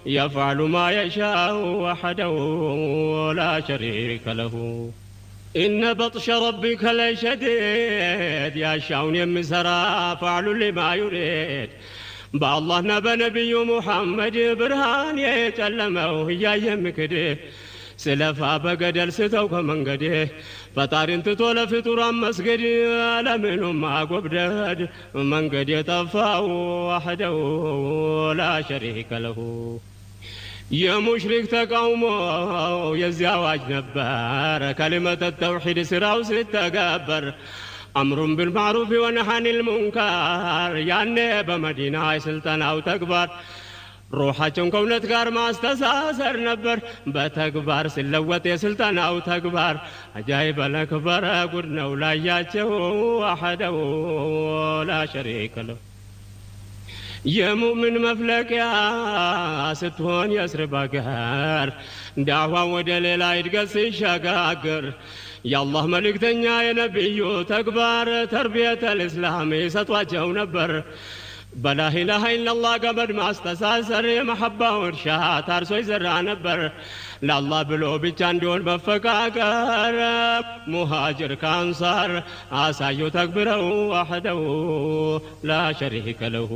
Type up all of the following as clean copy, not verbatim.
يفعل ما يشاء وحده لا شريك له إن بطش ربك لشديد يشاءون يمسرا فعل لما يريد بالله نبي محمد برهان يتلمه يا يمكده سلفا بقدر ستو كمنقده فطارين تطول فطوران مسجد لمنهم ما قبدد منقد يطفاو وحده لا شريك له يا مشرك تقوموا يا زواج نبار كلمة التوحيد سراو ستقبر أمر بالمعروف ونهي عن المنكر يعني بمدينة سلطان أو تكبر روحاቸውን ከእውነት ጋር ማስተሳሰር ነበር በተግባር ሲለወጥ የስልጣን አው ተግባር አጃይብ ለክበረ ጉድ ነው ላያቸው ወሐደው ላ ሸሪከ له የሙእሚን መፍለቂያ ስትሆን የስርብ አገር ዳዋ ወደ ሌላ ይድገስ ሲሸጋገር የአላህ መልእክተኛ የነብዩ ተግባር ተርቢየተል እስላም ይሰጧቸው ነበር بلا إله إلا الله قبل ما استساسر محبة ورشات أرسو يزرع نبر لا الله بلو بيجان دون بفكاكر مهاجر كانصار عسايو تكبره وحده لا شريك له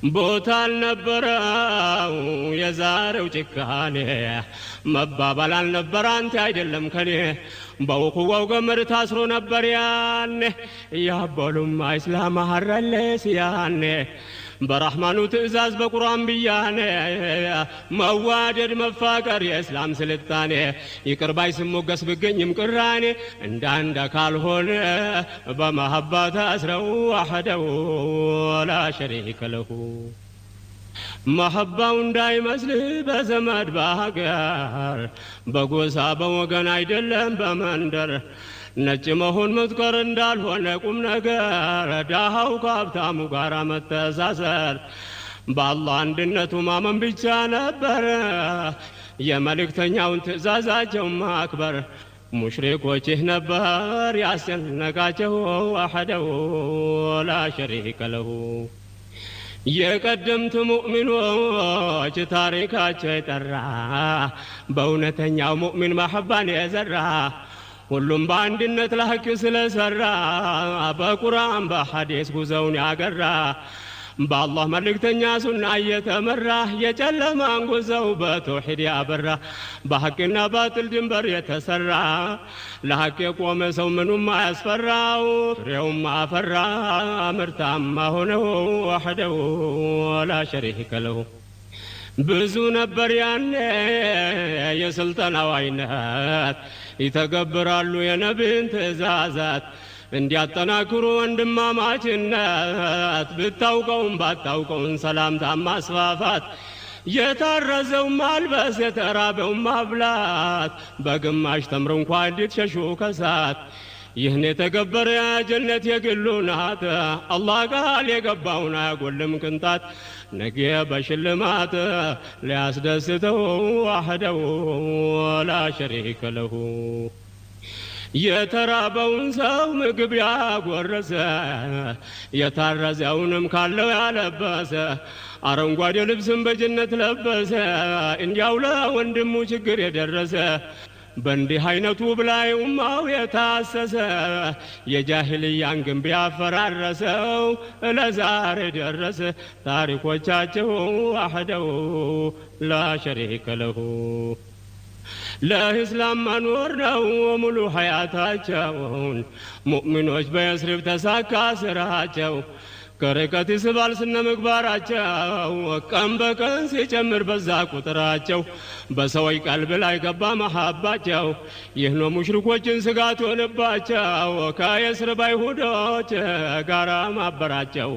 بوتال نبراو يزارو ጭካኔ መባባል አልነበር አንተ አይደለም ከኔ በውቁው ገመድ ታስሮ ነበር ያኔ ያበሉም እስላም ሐረለስ ያኔ በረህማኑ ትእዛዝ በቁርአን ብያኔ መዋደድ መፋቀር የእስላም ስልጣኔ ይቅር ባይ ስሞገስ ብገኝም ቅራኔ እንዳንድ ካልሆነ በመሐባ ታስረው ወሐደው ላ ሸሪከ ለሁ محبة እንዳይ መስል በዘመድ በሀገር በጎሳ በወገን አይደለም በመንደር ነጭ መሆን መዝከር እንዳልሆነ ቁም ነገር ዳሃው ከሀብታሙ ጋር መተሳሰር በአላህ አንድነቱ ማመን ብቻ ነበር የመልእክተኛውን ትእዛዛቸው ማክበር ሙሽሪኮች ነበር ያስጨነቃቸው ወሐደው ላ ሸሪከ ለሁ የቀደምት ሙእሚኖች ታሪካቸው የጠራ በእውነተኛው ሙእሚን መሐባን የዘራ ሁሉም በአንድነት ለሐቅ ስለሰራ በቁርአን በሐዲስ ጉዞውን ያገራ በአላህ መልእክተኛ ሱና እየተመራ የጨለማን ጉዞው በተውሂድ ያበራ በሐቅና ባጥል ድንበር የተሰራ ለሐቅ የቆመ ሰው ምኑም አያስፈራው ፍሬውም አፈራ ምርታማ ሆነው ወሐደው ላ ሸሪከ ለሁ ብዙ ነበር ያኔ የስልጣናው አይነት ይተገብራሉ የነቢይን ትእዛዛት እንዲያጠናክሩ ወንድማማችነት ብታውቀውም ባታውቀውን ሰላምታ ማስፋፋት የታረዘው ማልበስ የተራበው ማብላት በግማሽ ተምር እንኳን እንድትሸሹ ከሳት ይህን የተገበረ ጀነት የግሉ ናት አላህ ቃል የገባውን አያጎልም ቅንጣት ነገ በሽልማት ሊያስደስተው ወሐደው ላ ሸሪከ ለሁ የተራበውን ሰው ምግብ ያጎረሰ የታረዘውንም ካለው ያለበሰ አረንጓዴ ልብስም በጀነት ለበሰ እንዲያው ለወንድሙ ችግር የደረሰ በእንዲህ አይነቱ ብላይ ኡማው የታሰሰ የጃሂልያን ግንብ ያፈራረሰው ለዛሬ ደረሰ ታሪኮቻቸው ወሐደው ላ ሸሪከ ለሁ ለእስላም መኖር ነው ሙሉ ሐያታቸውን ሙእሚኖች በየስሪብ ተሳካ ስራቸው ከርቀት ይስባል ስነ ምግባራቸው ቀን በቀን ሲጨምር በዛ ቁጥራቸው በሰዎች ቀልብ ላይ ገባ መሐባቸው ይህ ነው ሙሽሪኮችን ስጋት ሆነባቸው ከየስሪብ አይሁዶች ጋራ ማበራቸው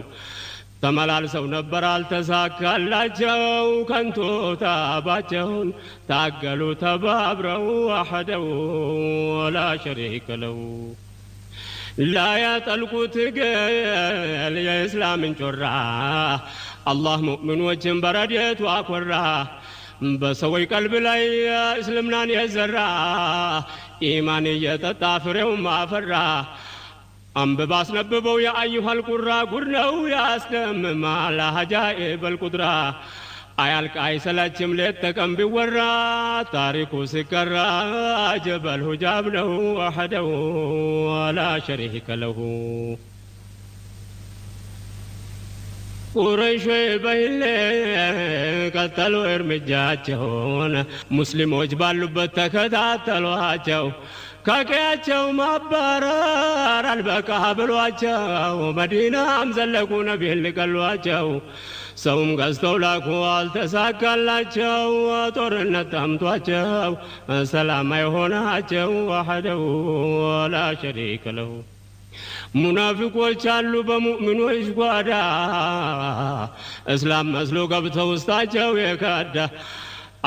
ተመላልሰው ነበር አልተሳካላቸው ከንቱ ታባቸውን ታገሉ ተባብረው ወሐደው ላ ሸሪከ ለሁ لا يطلقوا تقل يا إسلام ጮራ الله ሙእሚኖችን በረድኤቱ አኮራ በሰዎች ቀልብ ላይ እስልምናን የዘራ ኢማን እየጠጣ ፍሬውን አፈራ አንብባ አስነብበው የአዩሃል ቁራ ጉድ ነው ያስደምማል አጃኢበል ቁድራ አያልቅ አይሰላችም ሌት ተቀን ቢወራ ታሪኩ ሲቀራ ጀበል ሁጃብ ነው ወሕደሁ ወላ ሸሪከ ለሁ ቁረይሾች በሂሌ ቀጠሉ እርምጃቸውን ሙስሊሞች ባሉበት ተከታተሏቸው ከቀያቸው ማባረር አልበቃ ብሏቸው መዲናም ዘለቁ ነቢይን ሊገሏቸው ሰውም ገዝተው ላኩ አልተሳካላቸው ጦርነት ጠምቷቸው ሰላም አይሆናቸው ወሕደሁ ወላ ሸሪከ ለሁ ሙናፊቆች አሉ በሙእሚኖች ጓዳ እስላም መስሎ ገብተው ውስጣቸው የካዳ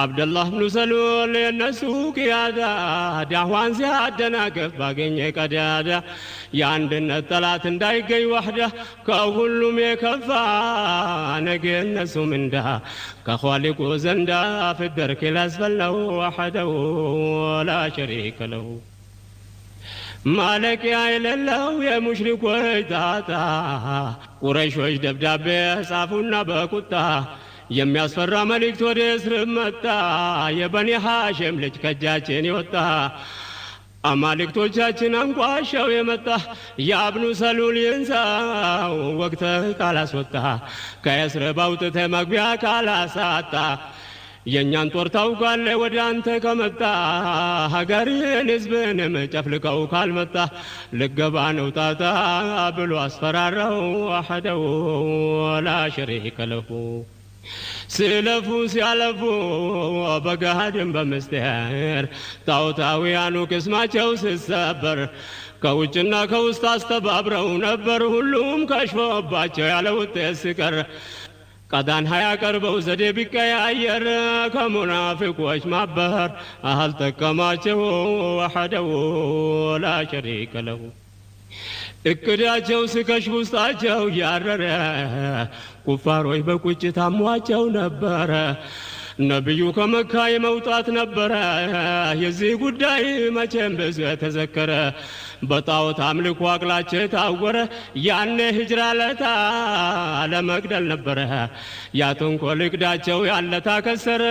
አብደላህ ብኑ ሰሉል የነሱ ቅያዳ ዳዕዋን ሲያደናቅፍ ባገኘ ቀዳዳ የአንድነት ጠላት እንዳይገኝ ዋሕዳ ከሁሉም የከፋ ነገ እነሱ ምንዳ ከኻሊቁ ዘንዳ ፊ ደርክ ልአስፈል ነው ወሕደሁ ወላ ሸሪከ ለሁ ማለቂያ የሌለው የሙሽሪኮች ጣጣ ቁረይሾች ደብዳቤ ጻፉና በቁጣ የሚያስፈራ መልእክት ወደ እስርም መጣ የበኒ ሃሽም ልጅ ከእጃችን የወጣ አማልክቶቻችን አንቋሸው የመጣ የአብኑ ሰሉል ይንሳው ወቅትህ ካላስወጣ ከእስር አውጥተህ መግቢያ ካላሳጣ የእኛን ጦር ታውቃለህ ወደ አንተ ከመጣ ሀገርን ሕዝብንም ጨፍልቀው ካልመጣ ልገባ ነው ጣጣ ብሎ አስፈራራው ወሕደሁ ወላ ሸሪከ ለሁ ሲለፉ ሲያለፉ በገሃድም በምስጢር ጣዖታውያኑ ቅስማቸው ሲሰበር ከውጭና ከውስጥ አስተባብረው ነበር ሁሉም ከሽፎባቸው ያለ ውጤት ሲቀር ቀዳን ያቀርበው ዘዴ ቢቀያየር ከሙናፊቆች ማበር አልጠቀማቸው ወሕደሁ ወላ ሸሪከ ለሁ እቅዳቸው ሲከሽፍ ውስጣቸው ያረረ ኩፋሮች በቁጭት አሟቸው ነበረ ነቢዩ ከመካ የመውጣት ነበረ የዚህ ጉዳይ መቼም ብዙ የተዘከረ በጣዖት አምልኮ አቅላቸው የታወረ ያኔ ሂጅራ ለታ ለመግደል ነበረ ያተንኮል እቅዳቸው ያለታ ከሰረ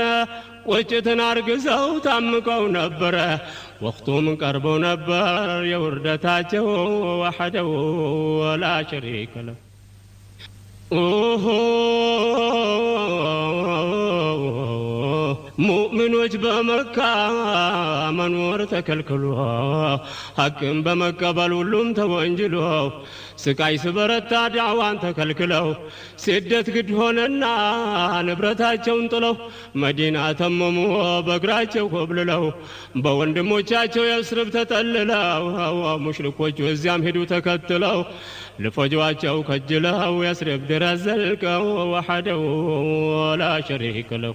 ቁጭትን አርግዘው ታምቀው ነበረ ወቅቱም ቀርበው ነበር የውርደታቸው ወሕደሁ ወላ ሸሪከ ለሁ ሙእሚኖች በመካ መኖር ተከልክሎ ሐቅን በመቀበል ሁሉም ተወንጅሎ ስቃይ ስበረታ ዳዕዋን ተከልክለው ስደት ግድ ሆነና ንብረታቸውን ጥለው መዲና ተመሙ በእግራቸው ኮብልለው በወንድሞቻቸው የስርብ ተጠልለው ሙሽሪኮቹ እዚያም ሄዱ ተከትለው ልፈጇቸው ከጅለው የስርብ ድረስ ዘልቀው ወሕደሁ ወላ ሸሪከ ለሁ